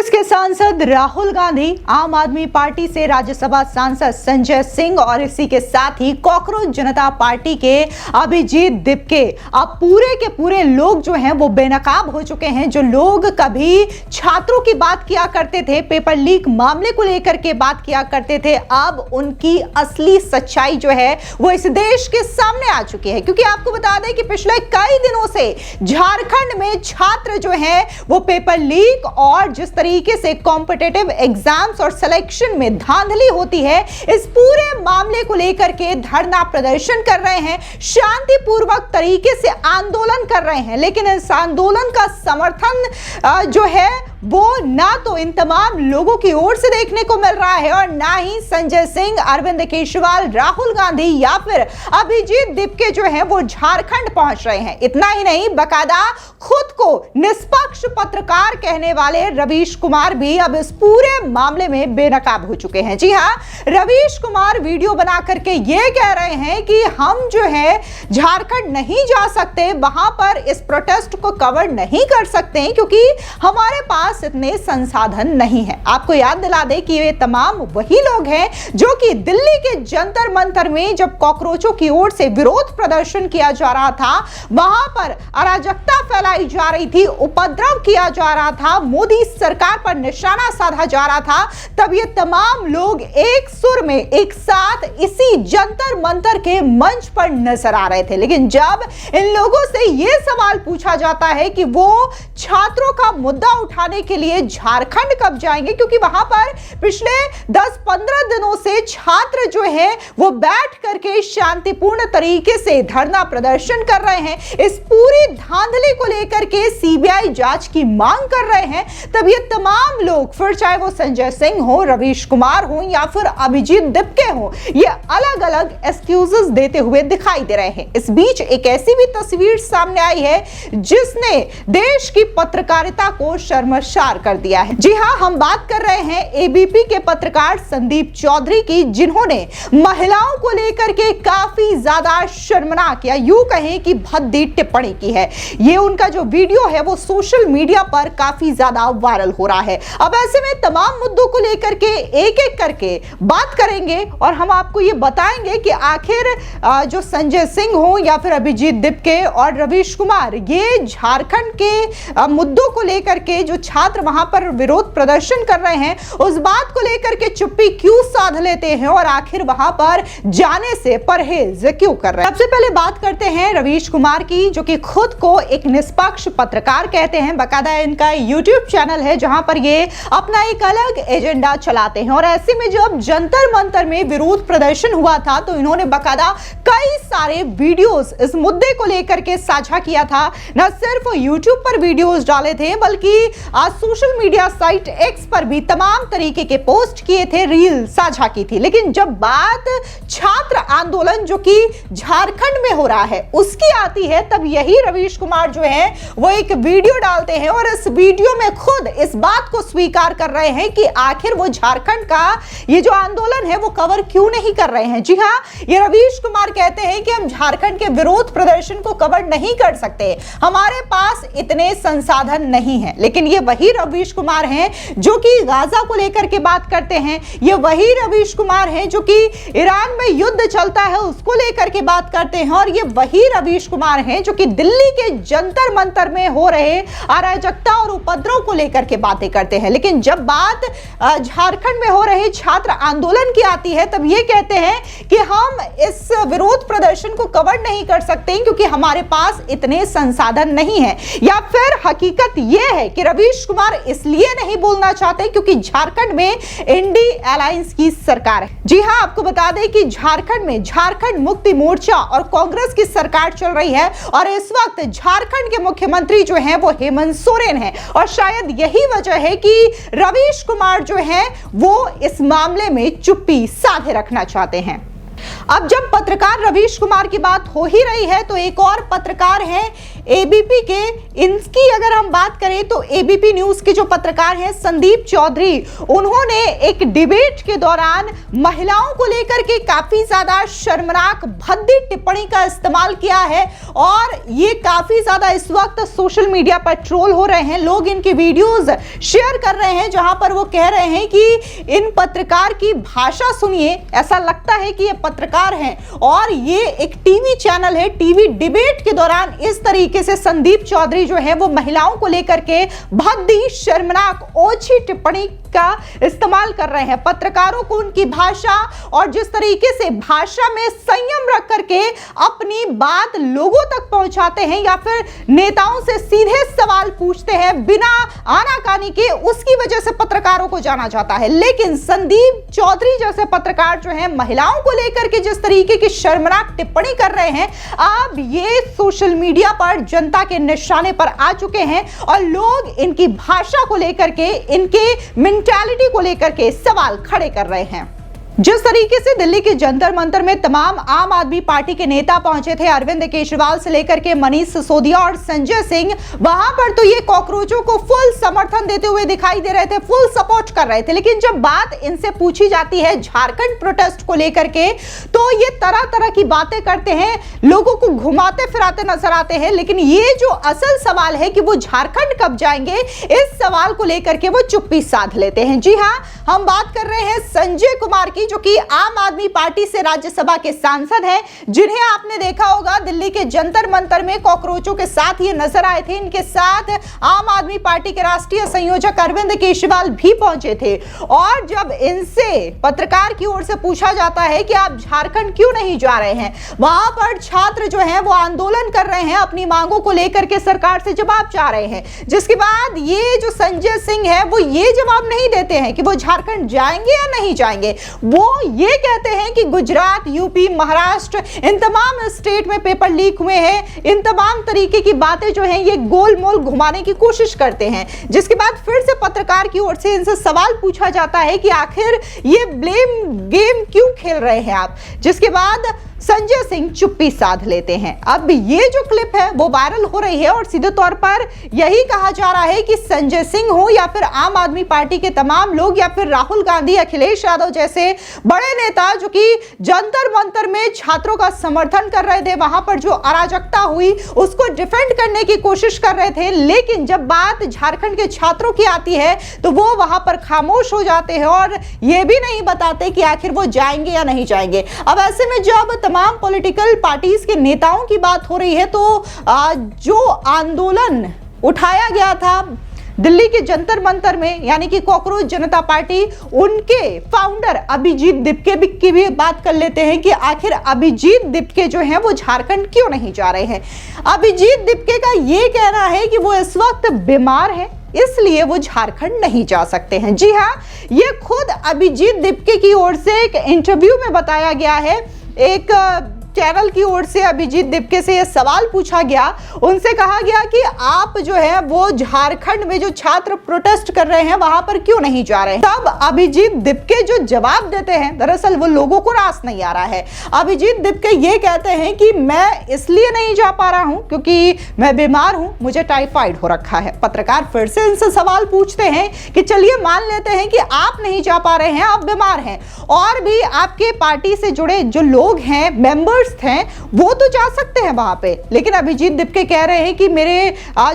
कांग्रेस के सांसद राहुल गांधी, आम आदमी पार्टी से राज्यसभा सांसद संजय सिंह और इसी के साथ ही कॉकरोच जनता पार्टी के अभिजीत दीपके, अब पूरे के पूरे लोग जो हैं वो बेनकाब हो चुके हैं। जो लोग कभी छात्रों की बात किया करते थे, पेपर लीक मामले को लेकर के बात किया करते थे, अब उनकी असली सच्चाई जो है वो इस देश के सामने आ चुकी है। क्योंकि आपको बता दें कि पिछले कई दिनों से झारखंड में छात्र जो है वो पेपर लीक और जिस तरीके से कॉम्पिटिटिव एग्जाम्स और सिलेक्शन में धांधली होती है, इस पूरे मामले को लेकर के धरना प्रदर्शन कर रहे हैं, शांतिपूर्वक तरीके से आंदोलन कर रहे हैं। लेकिन इस आंदोलन का समर्थन जो है वो ना तो इन तमाम लोगों की ओर से देखने को मिल रहा है और ना ही संजय सिंह, अरविंद केजरीवाल, राहुल गांधी या फिर अभिजीत दीपके जो है वो झारखंड पहुंच रहे हैं। इतना ही नहीं, बकायदा खुद को निष्पक्ष पत्रकार कहने वाले रवीश कुमार भी अब इस पूरे मामले में बेनकाब हो चुके हैं। जी हां, रवीश कुमार वीडियो बना करके ये कह रहे हैं कि हम जो है झारखंड नहीं जा सकते, वहां पर इस प्रोटेस्ट को कवर नहीं कर सकते क्योंकि हमारे पास इतने संसाधन नहीं है। आपको याद दिला दे कि ये तमाम वही लोग हैं जो कि दिल्ली के जंतर मंतर में जब कॉकरोचों की ओर से विरोध प्रदर्शन किया जा रहा था, वहां पर अराजकता फैलाई जा रही थी, उपद्रव किया जा रहा था, मोदी सरकार पर निशाना साधा जा रहा था, तब ये तमाम लोग एक सुर में एक साथ इसी जंतर मंतर के मंच पर नजर आ रहे थे। लेकिन जब इन लोगों से यह सवाल पूछा जाता है कि वो छात्रों का मुद्दा उठाने के लिए झारखंड कब जाएंगे, क्योंकि वहां पर पिछले 10-15 दिनों से छात्र जो है वो बैठ करके शांतिपूर्ण तरीके से धरना प्रदर्शन कर रहे हैं, इस पूरी धांधली को लेकर के सीबीआई जांच की मांग कर रहे हैं, तब ये तमाम लोग, फिर चाहे वो संजय सिंह हो, रवीश कुमार हो या फिर अभिजीत दीपके हो, ये अलग अलग एक्सक्यूजेस देते हुए दिखाई दे रहे हैं। इस बीच एक ऐसी भी तस्वीर सामने आई है जिसने देश की पत्रकारिता को शर्मसार कर दिया है। जी हां, हम बात कर रहे हैं एबीपी के पत्रकार संदीप चौधरी की, जिन्होंने महिलाओं को लेकर के काफी ज्यादा शर्मनाक या यूं कहें कि भद्दी टिप्पणी की है। ये उनका जो वीडियो है वो सोशल मीडिया पर काफी ज्यादा वायरल हो रहा है। अब ऐसे में तमाम मुद्दों को लेकर के एक एक करके बात करेंगे और हम आपको ये बताएंगे कि आखिर जो संजय सिंह हो या फिर अभिजीत दीपके और रवीश कुमार, ये झारखंड के मुद्दों को लेकर के जो छात्र वहां पर विरोध प्रदर्शन कर रहे हैं उस बात को लेकर के चुप्पी क्यों साध लेते हैं और आखिर वहां पर जाने से परहेज क्यों कर रहे हैं। सबसे पहले बात करते हैं रवीश कुमार की, जो कि खुद को एक निष्पक्ष पत्रकार कहते हैं। बकायदा इनका यूट्यूब चैनल है जहां पर ये अपना एक अलग एजेंडा चलाते हैं और ऐसे में जब जंतर मंतर में विरोध प्रदर्शन हुआ था तो इन्होंने बकायदा कई सारे वीडियोस इस मुद्दे को लेकर के साझा किया था। न सिर्फ यूट्यूब पर वीडियोस डाले थे बल्कि आज सोशल मीडिया साइट एक्स पर भी तमाम तरीके के पोस्ट किए थे, रील साझा की थी। लेकिन जब बात छात्र आंदोलन जो कि झारखंड में हो रहा है उसकी आती है, तब यही रवीश कुमार जो है वो एक वीडियो डालते हैं और इस वीडियो में खुद इस बात को स्वीकार कर रहे हैं कि आखिर वो झारखंड का ये जो आंदोलन है वो कवर क्यों नहीं कर रहे हैं। जी हां, ये रवीश कुमार कहते हैं कि हम झारखंड के विरोध प्रदर्शन को कवर नहीं कर सकते, हमारे पास इतने संसाधन नहीं है। लेकिन ये वही रवीश कुमार हैं जो कि गाजा को लेकर के बात करते हैं, ये वही रवीश कुमार हैं जो कि ईरान में युद्ध चलता है उसको लेकर के बात करते हैं और ये वही रवीश कुमार हैं जो कि दिल्ली के जंतर मंतर में हो रहे अराजकता और उपद्रव को लेकर के बातें करते हैं। लेकिन जब बात झारखंड में हो रहे छात्र आंदोलन की आती है तब ये कहते हैं कि हम इस विरोध प्रदर्शन को कवर नहीं कर सकते क्योंकि हमारे पास इतने संसाधन नहीं है। या फिर हकीकत यह है कि रवीश कुमार इसलिए नहीं बोलना चाहते क्योंकि झारखंड में इंडी अलायंस की सरकार है। जी हां, आपको बता दें कि झारखंड में झारखंड मुक्ति मोर्चा और कांग्रेस की सरकार चल रही है और इस वक्त झारखंड के मुख्यमंत्री जो हैं वो हेमंत सोरेन हैं और शायद यही वजह है कि रवीश कुमार जो हैं वो इस मामले में चुप्पी साधे रखना चाहते हैं। अब जब पत्रकार रवीश कुमार की बात हो ही रही है तो एक और पत्रकार हैं एबीपी के, इनकी अगर हम बात करें तो एबीपी न्यूज के जो पत्रकार हैं संदीप चौधरी, उन्होंने एक डिबेट के दौरान महिलाओं को लेकर के काफी ज्यादा शर्मनाक भद्दी टिप्पणी का इस्तेमाल किया है और ये काफी ज्यादा इस वक्त सोशल मीडिया पर ट्रोल हो रहे हैं। लोग इनकी वीडियोस शेयर कर रहे हैं जहां पर वो कह रहे हैं कि इन पत्रकार की भाषा सुनिए, ऐसा लगता है कि ये पत्रकार हैं और ये एक टीवी चैनल है। टीवी डिबेट के दौरान इस तरीके से संदीप चौधरी जो है वो महिलाओं को लेकर के भद्दी शर्मनाक ओछी टिप्पणी का इस्तेमाल कर रहे हैं। पत्रकारों को उनकी भाषा और जिस तरीके से भाषा में संयम रख करके अपनी बात लोगों तक पहुंचाते हैं या फिर नेताओं से सीधे सवाल पूछते हैं बिना आनाकानी के, उसकी वजह से पत्रकारों को जाना जाता है। लेकिन संदीप चौधरी जैसे पत्रकार जो है महिलाओं को लेकर के जिस तरीके की शर्मनाक टिप्पणी कर रहे हैं, अब ये सोशल मीडिया पर जनता के निशाने पर आ चुके हैं और लोग इनकी भाषा को लेकर के, इनके मेंटालिटी को लेकर के सवाल खड़े कर रहे हैं। जिस तरीके से दिल्ली के जंतर मंतर में तमाम आम आदमी पार्टी के नेता पहुंचे थे, अरविंद केजरीवाल से लेकर के मनीष सिसोदिया और संजय सिंह, वहां पर तो ये कॉकरोचों को फुल समर्थन देते हुए दिखाई दे रहे थे, फुल सपोर्ट कर रहे थे। लेकिन जब बात इनसे पूछी जाती है झारखंड प्रोटेस्ट को लेकर के, तो ये तरह तरह की बातें करते हैं, लोगों को घुमाते फिराते नजर आते हैं। लेकिन ये जो असल सवाल है कि वो झारखंड कब जाएंगे, इस सवाल को लेकर के वो चुप्पी साध लेते हैं। जी हां, हम बात कर रहे हैं संजय कुमार की, जो कि आम आदमी पार्टी से राज्यसभा के सांसद हैं, जिन्हें आपने देखा होगा दिल्ली के जंतर मंतर में कॉकरोचों के साथ ये नजर आए थे। इनके साथ आम आदमी पार्टी के राष्ट्रीय संयोजक अरविंद केजरीवाल भी पहुंचे थे और जब इनसे पत्रकार की ओर से पूछा जाता है कि आप झारखंड क्यों नहीं जा रहे हैं, वहां पर छात्र जो हैं वो आंदोलन कर रहे हैं, अपनी मांगों को लेकर के सरकार से जवाब चाह रहे हैं, जिसके बाद ये जो संजय सिंह है वो ये जवाब नहीं देते हैं कि वो झारखंड जाएंगे या नहीं जाएंगे। वो ये कहते हैं कि गुजरात, यूपी, महाराष्ट्र, इन तमाम स्टेट में पेपर लीक हुए हैं, इन तमाम तरीके की बातें जो हैं ये गोल मोल घुमाने की कोशिश करते हैं। जिसके बाद फिर से पत्रकार की ओर से इनसे सवाल पूछा जाता है कि आखिर ये ब्लेम गेम क्यों खेल रहे हैं आप, जिसके बाद संजय सिंह चुप्पी साध लेते हैं। अब ये जो क्लिप है वो वायरल हो रही है और सीधे तौर पर यही कहा जा रहा है कि संजय सिंह हो या फिर आम आदमी पार्टी के तमाम लोग या फिर राहुल गांधी, अखिलेश यादव जैसे बड़े नेता जो कि जंतर मंतर में छात्रों का समर्थन कर रहे थे, वहां पर जो अराजकता हुई उसको डिफेंड करने की कोशिश कर रहे थे, लेकिन जब बात झारखंड के छात्रों की आती है तो वो वहां पर खामोश हो जाते हैं और ये भी नहीं बताते कि आखिर वो जाएंगे या नहीं जाएंगे। अब ऐसे में जब तमाम पॉलिटिकल पार्टीज के नेताओं की बात हो रही है तो जो आंदोलन उठाया गया था दिल्ली के जंतर मंतर में, यानी कि कॉकरोच जनता पार्टी, उनके फाउंडर अभिजीत दिपके की भी बात कर लेते हैं कि आखिर अभिजीत दिपके जो हैं वो झारखंड क्यों नहीं जा रहे हैं। अभिजीत दिपके का ये कहना है कि वो इस वक्त बीमार है, इसलिए वो झारखंड नहीं जा सकते हैं। जी हाँ, ये खुद अभिजीत दिपके की ओर से एक इंटरव्यू में बताया गया है। एक चैनल की ओर से अभिजीत दिपके से यह सवाल पूछा गया, उनसे कहा गया कि आप जो है वो झारखंड में जो छात्र प्रोटेस्ट कर रहे हैं वहां पर क्यों नहीं जा रहे हैं। तब अभिजीत दिपके जो जवाब देते हैं, दरअसल वो लोगों को रास नहीं आ रहा है। अभिजीत दिपके ये कहते हैं कि मैं इसलिए नहीं जा पा रहा हूं क्योंकि मैं बीमार हूं, मुझे टाइफाइड हो रखा है। पत्रकार फिर से इनसे सवाल पूछते हैं कि चलिए मान लेते हैं कि आप नहीं जा पा रहे हैं, आप बीमार हैं, और भी आपके पार्टी से जुड़े जो लोग हैं, मेंबर हैं, वो तो जा सकते हैं वहां पे। लेकिन अभिजीत दिपके कह रहे हैं कि मेरे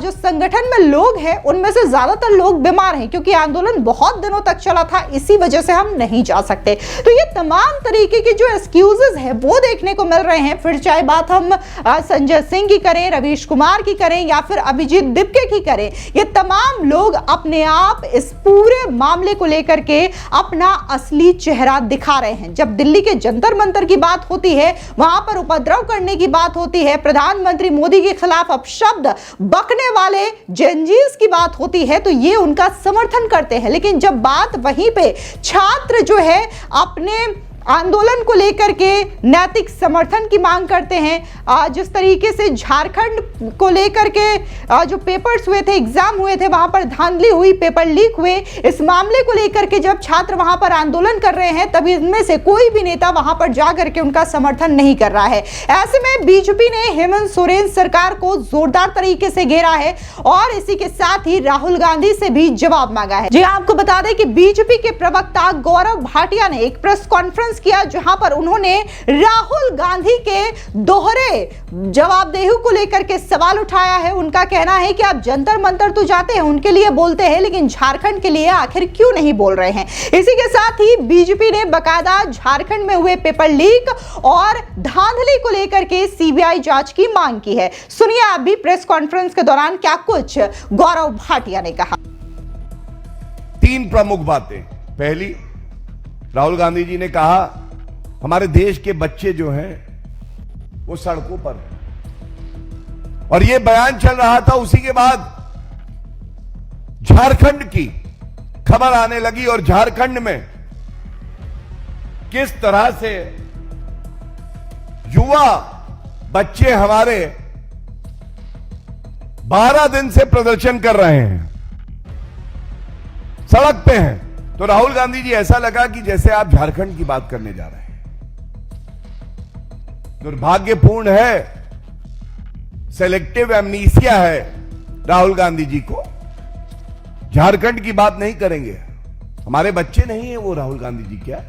जो संगठन में लोग हैं उनमें से ज्यादातर लोग बीमार हैं क्योंकि आंदोलन बहुत दिनों तक चला था, इसी वजह से हम नहीं जा सकते। तो ये तमाम तरीके की जो एक्सक्यूजेस है वो देखने को मिल रहे हैं। फिर चाहे बात हम संजय सिंह की करें, रवीश कुमार की करें या फिर अभिजीत दिपके की करें, ये तमाम लोग अपने आप इस पूरे मामले को लेकर के अपना असली चेहरा दिखा रहे हैं। जब दिल्ली के जंतर मंतर की बात होती है, वहां पर उपद्रव करने की बात होती है, प्रधानमंत्री मोदी के खिलाफ अपशब्द बकने वाले जेनजीज की बात होती है, तो ये उनका समर्थन करते हैं। लेकिन जब बात वहीं पे छात्र जो है अपने आंदोलन को लेकर के नैतिक समर्थन की मांग करते हैं। जिस तरीके से झारखंड को लेकर के जो पेपर्स हुए थे, एग्जाम हुए थे, वहां पर धांधली हुई, पेपर लीक हुए, इस मामले को लेकर के जब छात्र वहां पर आंदोलन कर रहे हैं तब इनमें से कोई भी नेता वहां पर जाकर के उनका समर्थन नहीं कर रहा है। ऐसे में बीजेपी ने हेमंत सोरेन सरकार को जोरदार तरीके से घेरा है और इसी के साथ ही राहुल गांधी से भी जवाब मांगा है। जी आपको बता दें कि बीजेपी के प्रवक्ता गौरव भाटिया ने एक प्रेस कॉन्फ्रेंस किया जहां पर उन्होंने राहुल गांधी के दोहरे जवाबदेही को लेकर के सवाल उठाया है। उनका कहना है कि आप जंतर मंतर तो जाते हैं, उनके लिए बोलते हैं, लेकिन झारखंड के लिए आखिर क्यों नहीं बोल रहे हैं। इसी के साथ ही बीजेपी ने बकायदा झारखंड में हुए पेपर लीक और धांधली को लेकर के सीबीआई जांच की मांग की है। सुनिए आप भी प्रेस कॉन्फ्रेंस के दौरान क्या कुछ गौरव भाटिया ने कहा। 3 प्रमुख बातें। पहली, राहुल गांधी जी ने कहा हमारे देश के बच्चे जो हैं वो सड़कों पर हैं, और ये बयान चल रहा था, उसी के बाद झारखंड की खबर आने लगी और झारखंड में किस तरह से युवा बच्चे हमारे 12 दिन से प्रदर्शन कर रहे हैं, सड़क पे हैं। तो राहुल गांधी जी ऐसा लगा कि जैसे आप झारखंड की बात करने जा रहे हैं। दुर्भाग्यपूर्ण है, सेलेक्टिव एमनीसिया है राहुल गांधी जी को। झारखंड की बात नहीं करेंगे, हमारे बच्चे नहीं है वो राहुल गांधी जी, क्या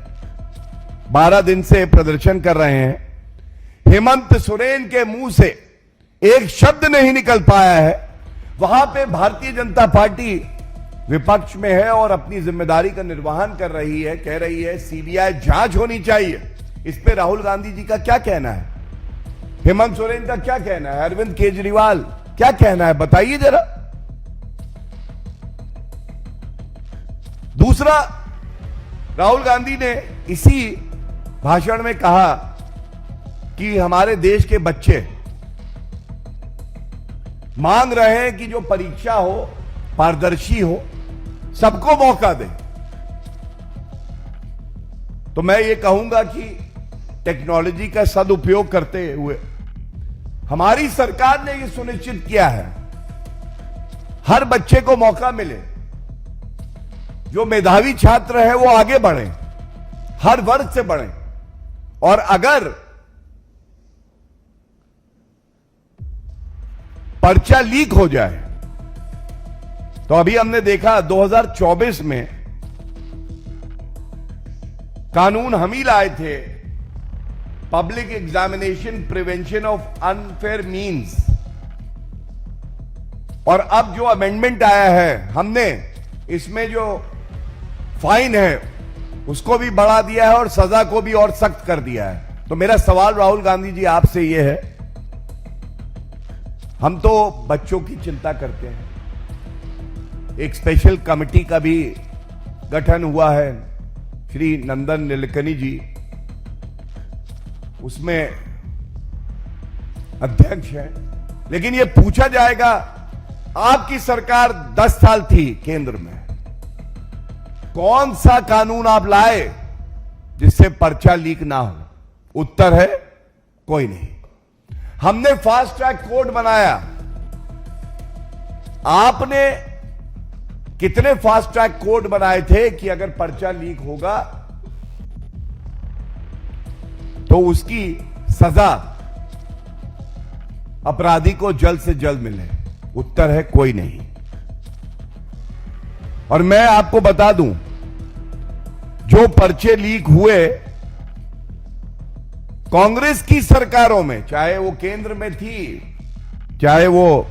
12 दिन से प्रदर्शन कर रहे हैं। हेमंत सोरेन के मुंह से एक शब्द नहीं निकल पाया है। वहां पे भारतीय जनता पार्टी विपक्ष में है और अपनी जिम्मेदारी का निर्वहन कर रही है, कह रही है सीबीआई जांच होनी चाहिए। इस पे राहुल गांधी जी का क्या कहना है, हेमंत सोरेन का क्या कहना है, अरविंद केजरीवाल क्या कहना है, बताइए जरा। दूसरा, राहुल गांधी ने इसी भाषण में कहा कि हमारे देश के बच्चे मांग रहे हैं कि जो परीक्षा हो पारदर्शी हो, सबको मौका दें। तो मैं ये कहूंगा कि टेक्नोलॉजी का सदुपयोग करते हुए हमारी सरकार ने ये सुनिश्चित किया है हर बच्चे को मौका मिले, जो मेधावी छात्र है वो आगे बढ़े, हर वर्ग से बढ़े। और अगर पर्चा लीक हो जाए, तो अभी हमने देखा 2024 में कानून हम ही लाए थे, public examination prevention of unfair means, और अब जो अमेंडमेंट आया है हमने, इसमें जो फाइन है उसको भी बढ़ा दिया है और सजा को भी और सख्त कर दिया है। तो मेरा सवाल राहुल गांधी जी आपसे यह है, हम तो बच्चों की चिंता करते हैं, एक स्पेशल कमेटी का भी गठन हुआ है, श्री नंदन नीलेकनी जी उसमें अध्यक्ष हैं, लेकिन यह पूछा जाएगा आपकी सरकार 10 साल थी केंद्र में, कौन सा कानून आप लाए जिससे पर्चा लीक ना हो? उत्तर है कोई नहीं। हमने फास्ट ट्रैक कोर्ट बनाया, आपने कितने फास्ट ट्रैक कोर्ट बनाए थे कि अगर पर्चा लीक होगा तो उसकी सजा अपराधी को जल्द से जल्द मिले? उत्तर है कोई नहीं। और मैं आपको बता दूं, जो पर्चे लीक हुए कांग्रेस की सरकारों में, चाहे वो केंद्र में थी, चाहे वो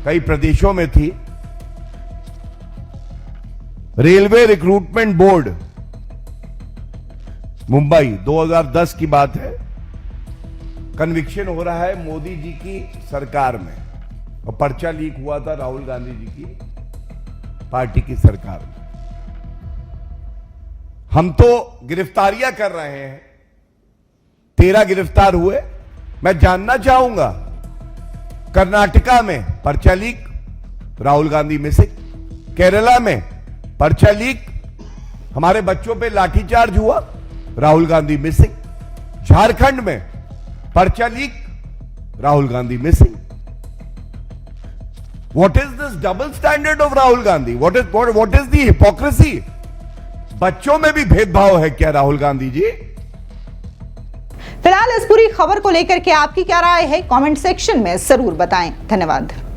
कई प्रदेशों में थी, रेलवे रिक्रूटमेंट बोर्ड मुंबई 2010 की बात है, कन्विक्शन हो रहा है मोदी जी की सरकार में, और पर्चा लीक हुआ था राहुल गांधी जी की पार्टी की सरकार में। हम तो गिरफ्तारियां कर रहे हैं, 13 गिरफ्तार हुए। मैं जानना चाहूंगा, कर्नाटका में पर्चा लीक राहुल गांधी में से, केरला में पर्चा लीक, हमारे बच्चों पे लाठीचार्ज हुआ राहुल गांधी मिसिंग। झारखंड में पर्चा leak, Rahul Gandhi missing. What is this double standard of Rahul Gandhi? What is the hypocrisy? बच्चों में भी भेदभाव है क्या राहुल गांधी जी? फिलहाल इस पूरी खबर को लेकर के आपकी क्या राय है, कमेंट सेक्शन में जरूर बताएं। धन्यवाद।